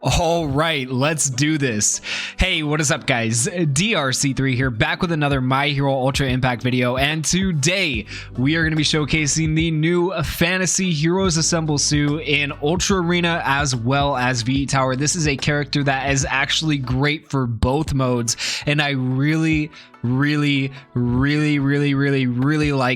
All right, let's do this. Hey, what is up, guys? DRC3 here, back with another My Hero Ultra Impact video, and today we are going to be showcasing the new Fantasy Heroes Assemble Sue in Ultra Arena as well as VE Tower. This is a character that is actually great for both modes, and I really like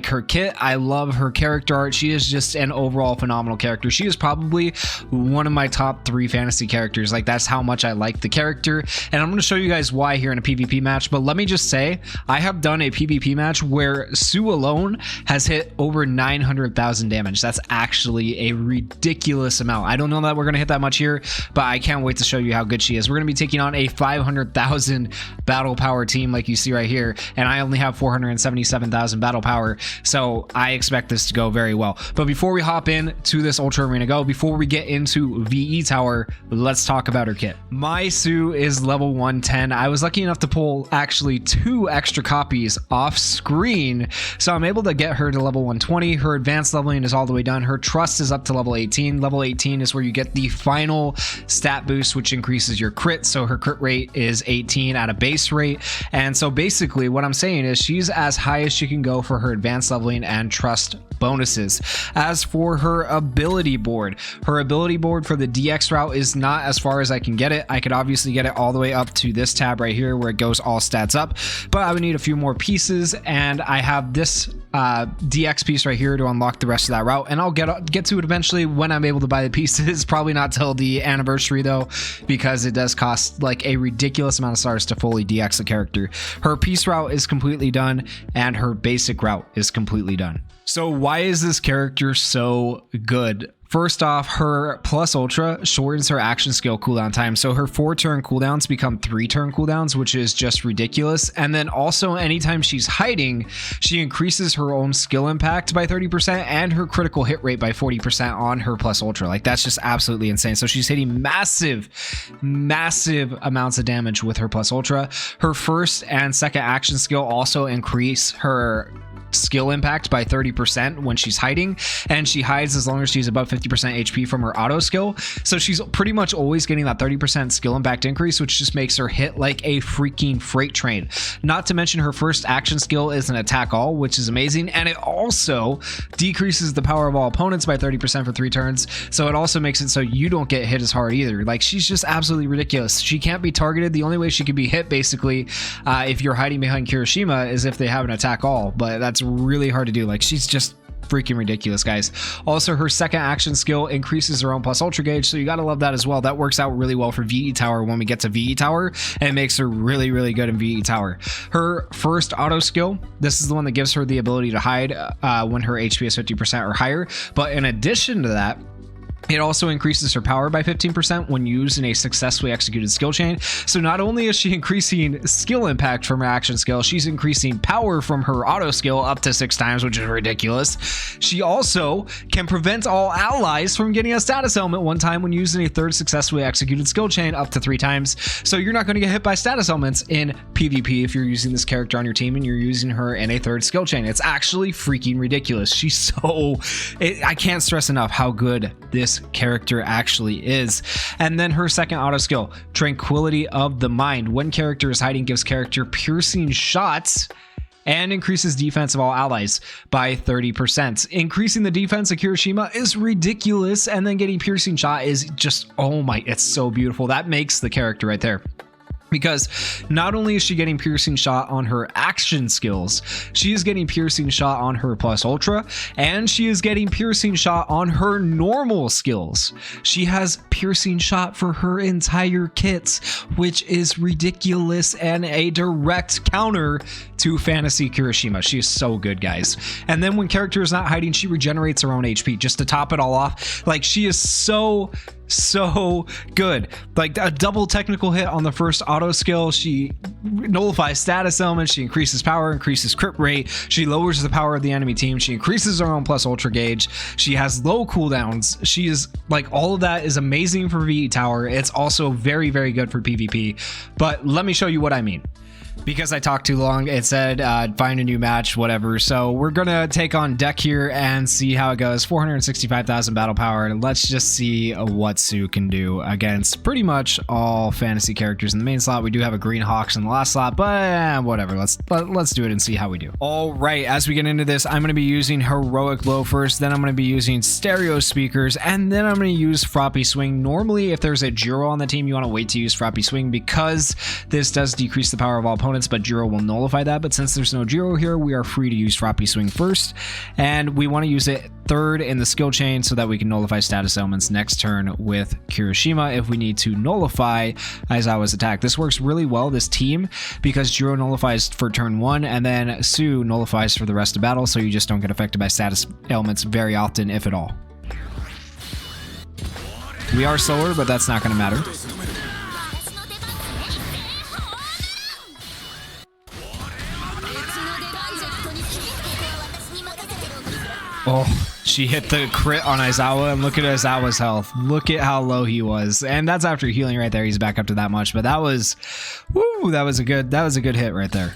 her kit. I love her character art. She is just an overall phenomenal character. She is probably one of my top 3 fantasy characters. Like, that's how much I like the character, and I'm going to show you guys why here in a PvP match. But let me just say, I have done a PvP match where Sue alone has hit over 900,000 damage. That's actually a ridiculous amount. I don't know that we're going to hit that much here, but I can't wait to show you how good she is. We're going to be taking on a 500,000 battle power team like you see right here, and I only have 477,000 battle power, so I expect this to go very well. But before we hop in to this Ultra Arena Go, before we get into VE Tower, let's talk about her kit. My Sue is level 110. I was lucky enough to pull actually 2 extra copies off screen, so I'm able to get her to level 120. Her advanced leveling is all the way done. Her trust is up to level 18. Level 18 is where you get the final stat boost, which increases your crit, so her crit rate is 18 at a base rate. And so basically what I'm saying is she's as high as she can go for her advanced leveling and trust bonuses. As for her ability board for the DX route is not as far as I can get it. I could obviously get it all the way up to this tab right here where it goes all stats up, but I would need a few more pieces, and I have this DX piece right here to unlock the rest of that route, and I'll get to it eventually when I'm able to buy the pieces. Probably not till the anniversary though, because it does cost like a ridiculous amount of stars to fully DX the character. Her piece route is completely done, and her basic route is completely done. So why is this character so good? First off, her plus ultra shortens her action skill cooldown time. So her 4-turn cooldowns become 3-turn cooldowns, which is just ridiculous. And then also anytime she's hiding, she increases her own skill impact by 30% and her critical hit rate by 40% on her plus ultra. Like, that's just absolutely insane. So she's hitting massive amounts of damage with her plus ultra. Her first and second action skill also increase her skill impact by 30% when she's hiding, and she hides as long as she's above 50% HP from her auto skill. So she's pretty much always getting that 30% skill impact increase, which just makes her hit like a freaking freight train. Not to mention her first action skill is an attack all, which is amazing, and it also decreases the power of all opponents by 30% for 3 turns. So it also makes it so you don't get hit as hard either. Like, she's just absolutely ridiculous. She can't be targeted. The only way she can be hit basically if you're hiding behind Kirishima is if they have an attack all, but that's really hard to do. Like, she's just freaking ridiculous, guys. Also, her second action skill increases her own plus ultra gauge, so you gotta love that as well. That works out really well for VE Tower when we get to VE Tower, and it makes her really good in VE Tower. Her first auto skill, this is the one that gives her the ability to hide when her HP is 50% or higher, but in addition to that, it also increases her power by 15% when used in a successfully executed skill chain. So not only is she increasing skill impact from her action skill, she's increasing power from her auto skill up to 6 times, which is ridiculous. She also can prevent all allies from getting a status element one time when used in a third successfully executed skill chain up to 3 times. So you're not going to get hit by status elements in PvP if you're using this character on your team and you're using her in a third skill chain. It's actually freaking ridiculous. She's so... I can't stress enough how good this character actually is. And then her second auto skill, Tranquility of the Mind. When character is hiding, gives character piercing shots and increases defense of all allies by 30%. Increasing the defense of Kirishima is ridiculous, and then getting piercing shot is just, oh my, it's so beautiful. That makes the character right there. Because not only is she getting piercing shot on her action skills, she is getting piercing shot on her plus ultra, and she is getting piercing shot on her normal skills. She has piercing shot for her entire kits, which is ridiculous and a direct counter to Fantasy Kirishima. She is so good, guys. And then when character is not hiding, she regenerates her own HP just to top it all off. Like, she is so good. Like, a double technical hit on the first auto skill. She nullifies status elements. She increases power, increases crit rate. She lowers the power of the enemy team. She increases her own plus ultra gauge. She has low cooldowns. She is like, all of that is amazing for VE Tower. It's also very good for PvP. But let me show you what I mean. Because I talked too long, it said find a new match, whatever. So we're gonna take on deck here and see how it goes. 465,000 battle power. Let's just see what Sue can do against pretty much all fantasy characters in the main slot. We do have a green Hawks in the last slot, but whatever. Let's do it and see how we do. All right, as we get into this, I'm gonna be using heroic blow first, then I'm gonna be using stereo speakers, and then I'm gonna use Froppy Swing. Normally, if there's a Jiro on the team, you want to wait to use Froppy Swing because this does decrease the power of all opponents, but Jiro will nullify that. But since there's no Jiro here, we are free to use Froppy Swing first, and we want to use it third in the skill chain so that we can nullify status elements next turn with Kirishima if we need to nullify Aizawa's attack. This works really well, this team, because Jiro nullifies for turn 1 and then Sue nullifies for the rest of battle, so you just don't get affected by status elements very often, if at all. We are slower, but that's not going to matter. Oh, she hit the crit on Aizawa, and look at Aizawa's health. Look at how low he was. And that's after healing right there. He's back up to that much, but that was, woo, that was a good hit right there.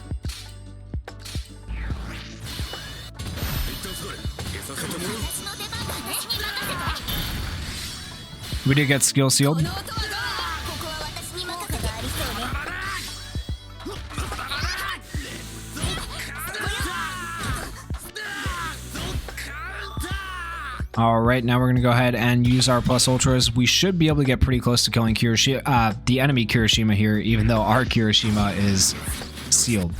We did get skill sealed. All right, now we're going to go ahead and use our plus ultras. We should be able to get pretty close to killing Kirishima, the enemy Kirishima here, even though our Kirishima is sealed.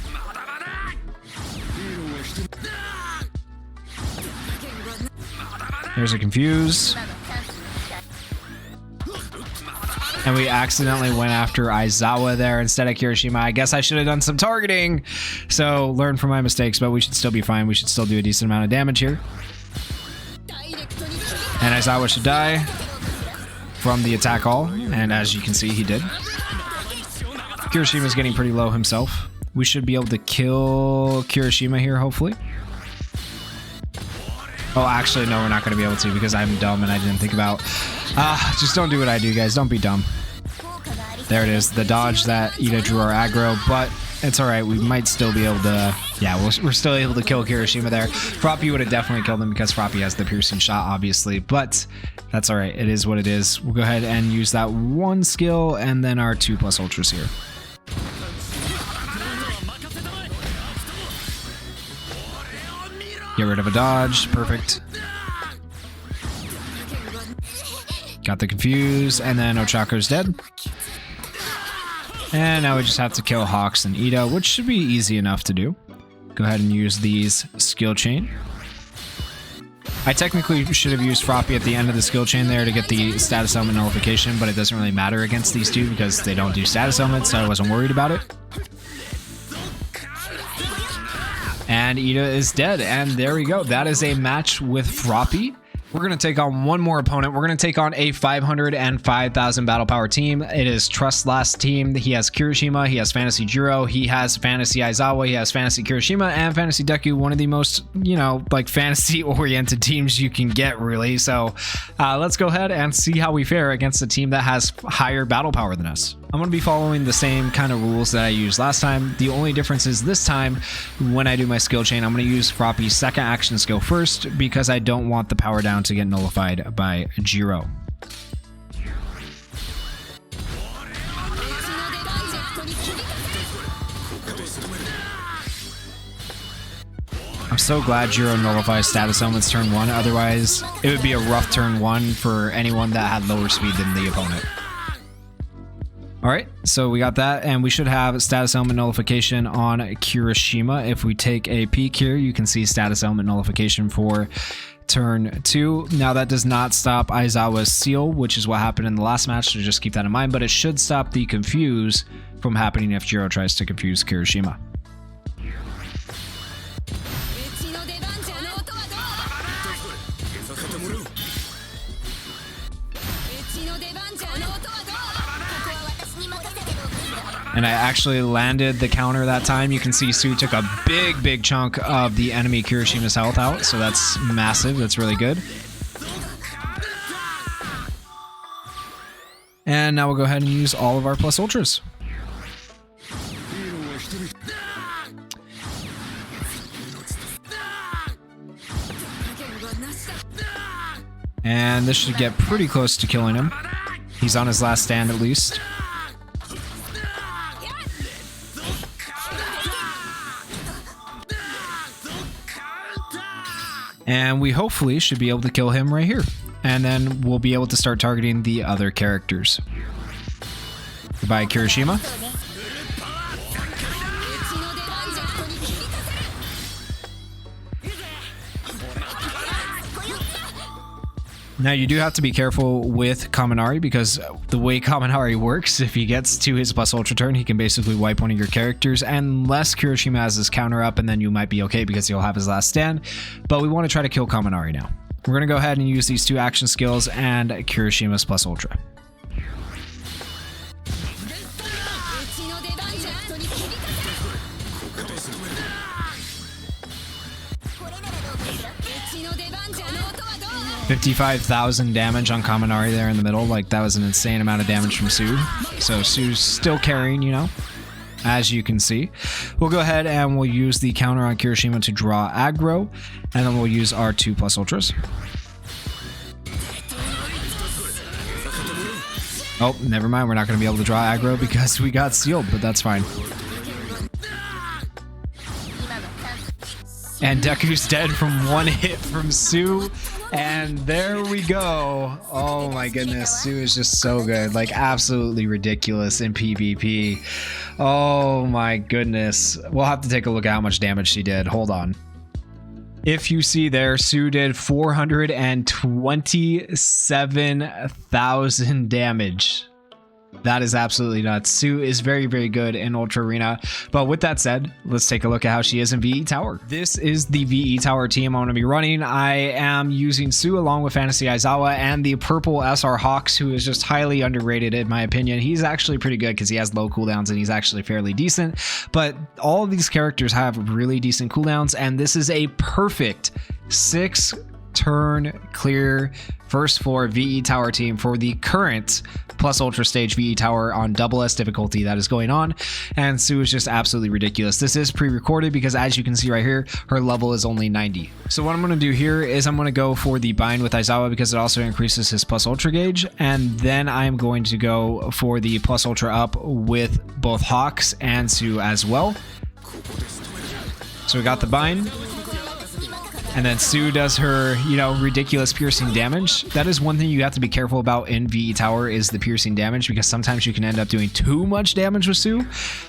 There's a confuse. And we accidentally went after Aizawa there instead of Kirishima. I guess I should have done some targeting. So learn from my mistakes, but we should still be fine. We should still do a decent amount of damage here. And Aizawa should die from the attack all, and as you can see, he did. Kirishima's getting pretty low himself. We should be able to kill Kirishima here, hopefully. Oh, actually, no, we're not going to be able to because I'm dumb and I didn't think about... just don't do what I do, guys. Don't be dumb. There it is, the dodge that Ida drew our aggro, but it's alright. We might still be able to... Yeah, we're still able to kill Kirishima there. Froppy would have definitely killed him because Froppy has the piercing shot, obviously, but that's alright. It is what it is. We'll go ahead and use that one skill and then our 2 plus ultras here. Get rid of a dodge. Perfect. Got the confuse, and then Ochako's dead. And now we just have to kill Hawks and Ida, which should be easy enough to do. Go ahead and use these skill chain. I technically should have used Froppy at the end of the skill chain there to get the status element nullification, but it doesn't really matter against these two because they don't do status elements, so I wasn't worried about it. And Ida is dead, and there we go. That is a match with Froppy. We're going to take on one more opponent. We're going to take on a 505,000 battle power team. It is Trust's last team. He has Kirishima, he has Fantasy Jiro, he has Fantasy Aizawa, he has Fantasy Kirishima, and Fantasy Deku, one of the most, you know, like fantasy-oriented teams you can get, really. So let's go ahead and see how we fare against a team that has higher battle power than us. I'm going to be following the same kind of rules that I used last time. The only difference is this time, when I do my skill chain, I'm going to use Froppy's second action skill first because I don't want the power down to get nullified by Jiro. I'm so glad Jiro nullifies status elements turn 1, otherwise it would be a rough turn 1 for anyone that had lower speed than the opponent. Alright, so we got that, and we should have status element nullification on Kirishima. If we take a peek here, you can see status element nullification for turn 2. Now that does not stop Aizawa's seal, which is what happened in the last match, so just keep that in mind, but it should stop the confuse from happening if Jiro tries to confuse Kirishima. And I actually landed the counter that time. You can see Sue took a big chunk of the enemy Kirishima's health out, so that's massive. That's really good. And now we'll go ahead and use all of our plus ultras. And this should get pretty close to killing him. He's on his last stand at least. And we hopefully should be able to kill him right here. And then we'll be able to start targeting the other characters. Goodbye, Kirishima. Now you do have to be careful with Kaminari because the way Kaminari works, if he gets to his plus ultra turn, he can basically wipe one of your characters unless Kirishima has his counter up, and then you might be okay because he'll have his last stand. But we want to try to kill Kaminari now. We're going to go ahead and use these two action skills and Kirishima's plus ultra. $55,000 damage on Kaminari there in the middle. Like, that was an insane amount of damage from Su. So Su's still carrying, you know, as you can see. We'll go ahead and we'll use the counter on Kirishima to draw aggro, and then we'll use our 2 plus ultras. Oh, never mind. We're not going to be able to draw aggro because we got sealed, but that's fine. And Deku's dead from one hit from Su. And there we go. Oh my goodness. Su is just so good. Like, absolutely ridiculous in PvP. Oh my goodness. We'll have to take a look at how much damage she did. Hold on. If you see there, Su did 427,000 damage. That is absolutely nuts. Su is very, very good in Ultra Arena. But with that said, let's take a look at how she is in VE Tower. This is the VE Tower team I'm going to be running. I am using Su along with Fantasy Aizawa and the purple SR Hawks, who is just highly underrated in my opinion. He's actually pretty good because he has low cooldowns and he's actually fairly decent. But all of these characters have really decent cooldowns, and this is a perfect 6-turn clear first floor VE Tower team for the current plus ultra stage VE Tower on double S difficulty that is going on. And Su is just absolutely ridiculous. This is pre-recorded because, as you can see right here, her level is only 90. So what I'm going to do here is I'm going to go for the bind with Aizawa because it also increases his plus ultra gauge, and then I'm going to go for the plus ultra up with both Hawks and Su as well. So we got the bind. And then Su does her, you know, ridiculous piercing damage. That is one thing you have to be careful about in VE Tower, is the piercing damage, because sometimes you can end up doing too much damage with Su.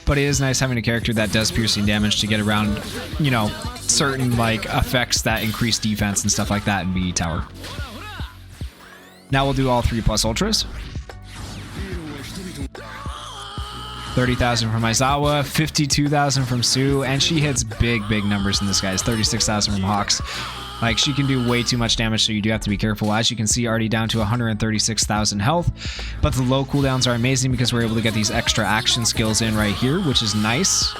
But it is nice having a character that does piercing damage to get around, you know, certain like effects that increase defense and stuff like that in VE Tower. Now we'll do all 3 plus ultras. 30,000 from Aizawa, 52,000 from Su, and she hits big numbers in this, guys. 36,000 from Hawks. Like, she can do way too much damage, so you do have to be careful. As you can see, already down to 136,000 health, but the low cooldowns are amazing because we're able to get these extra action skills in right here, which is nice.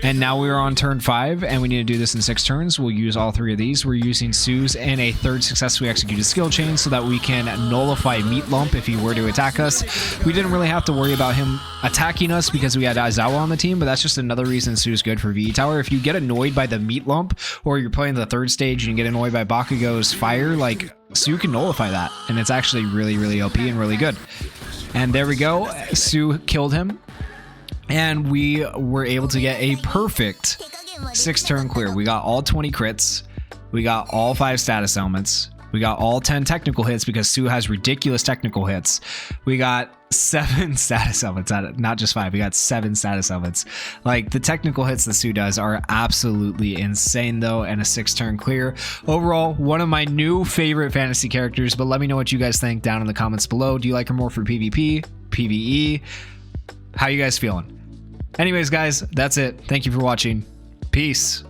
And now we're on turn 5, and we need to do this in 6 turns. We'll use all 3 of these. We're using Su's in a 3rd successfully executed skill chain so that we can nullify Meat Lump if he were to attack us. We didn't really have to worry about him attacking us because we had Aizawa on the team, but that's just another reason Su's good for VE Tower. If you get annoyed by the Meat Lump, or you're playing the 3rd stage and you get annoyed by Bakugo's fire, like, Su can nullify that, and it's actually really OP and really good. And there we go. Su killed him. And we were able to get a perfect 6-turn clear. We got all 20 crits. We got all 5 status elements. We got all 10 technical hits because Su has ridiculous technical hits. We got 7 status elements out of, not just 5. We got 7 status elements. Like, the technical hits that Su does are absolutely insane though, and a 6-turn clear. Overall, one of my new favorite fantasy characters, but let me know what you guys think down in the comments below. Do you like her more for PvP, PvE? How you guys feeling? Anyways, guys, that's it. Thank you for watching. Peace.